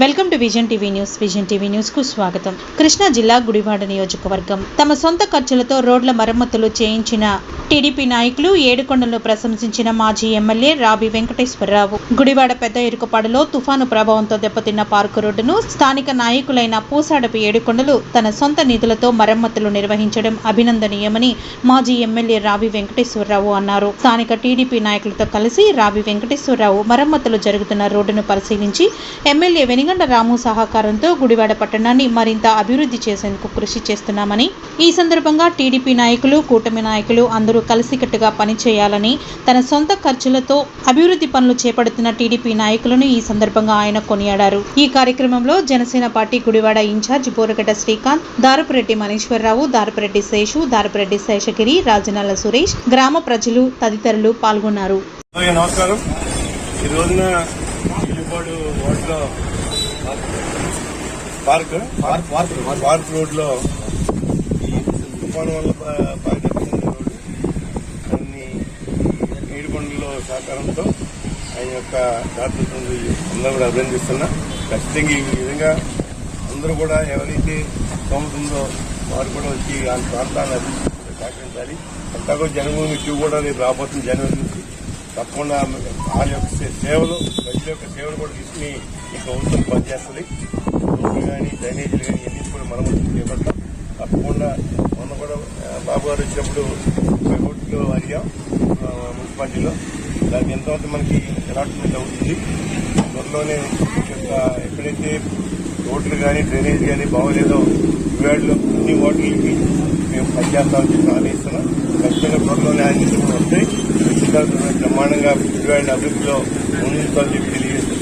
Welcome to vision TV news. Vision TV news కు స్వాగతం. కృష్ణా జిల్లా గుడివాడ నియోజకవర్గం తమ సొంత ఖర్చులతో రోడ్ల మరమ్మతులు చేయించిన టీడీపీ నాయకులు ఏడుకొండలను ప్రశంసించిన మాజీ ఎమ్మెల్యే రాబి వెంకటేశ్వరరావు. గుడివాడ పెద్ద ఇరుకుపాడులో తుఫాను ప్రభావంతో దెబ్బతిన్న పార్కు రోడ్డును స్థానిక నాయకులైన పూసాడపి ఏడుకొండలు తన సొంత నిధులతో మరమ్మతులు నిర్వహించడం అభినందనీయమని మాజీ ఎమ్మెల్యే రాబి వెంకటేశ్వరరావు అన్నారు. స్థానిక టీడీపీ నాయకులతో కలిసి రాబి వెంకటేశ్వరరావు మరమ్మతులు జరుగుతున్న రోడ్డును పరిశీలించి ఎమ్మెల్యే వెనిగండ్ల రాము సహకారంతో గుడివాడ పట్టణాన్ని మరింత అభివృద్ధి చేసేందుకు కృషి చేస్తున్నామని, ఈ సందర్భంగా టీడీపీ నాయకులు, కూటమి నాయకులు అందరూ కలిసికట్టుగా పనిచేయాలని, తన సొంత ఖర్చులతో అభివృద్ధి పనులు చేపడుతున్న టీడీపీ నాయకులను ఈ సందర్భంగా ఆయన కొనియాడారు. ఈ కార్యక్రమంలో జనసేన పార్టీ గుడివాడ ఇన్ఛార్జ్ బోరగడ్డ శ్రీకాంత్, దారపురెడ్డి మనీశ్వరరావు, దారపురెడ్డి శేషు, దారపురెడ్డి శేషగిరి, రాజనాల సురేష్, గ్రామ ప్రజలు తదితరులు పాల్గొన్నారు. పార్క్ రోడ్ లో తుఫాను వల్ల బాధితున్న రోడ్డు అన్ని ఏడుకొండల సహకారంతో ఆయన యొక్క దాతృత్వం అందరూ కూడా అభినందిస్తున్నా. ఖచ్చితంగా ఈ విధంగా అందరూ కూడా ఎవరైతే సొంతుందో వారు కూడా వచ్చి ఆ ప్రాంతాన్ని అభివృద్ధి సహకరించాలి. అంతా కూడా జన్మభూమి క్యూ కూడా రేపు రాబోతుంది జనవరి నుంచి. తప్పకుండా వాళ్ళ యొక్క సేవలు, ప్రజల యొక్క సేవలు కూడా తీసుకుని ఈ ప్రభుత్వం పనిచేస్తుంది. రోడ్లు కానీ, డ్రైనేజీలు కానీ ఇవన్నీ కూడా మనం చేపడతాం. తప్పకుండా మొన్న కూడా బాబు గారు వచ్చినప్పుడు 30 కోట్లు అడిగాం మున్సిపాలిటీలో. దానికి ఎంతవరకు మనకి అలాట్మెంట్ అవుతుంది. త్వరలోనే ఎక్కడైతే రోడ్లు కానీ, డ్రైనేజ్ కానీ బాగోలేదో వివాడలో అన్ని వాటికి మేము పనిచేస్తామని చెప్పి ఆలోచిస్తున్నాం. ఖచ్చితంగా త్వరలోనే అన్ని కూడా వస్తాయి. బ్రహ్మాండంగా వివాడ అభివృద్ధిలో ముందుందని చెప్పి తెలియజేస్తూ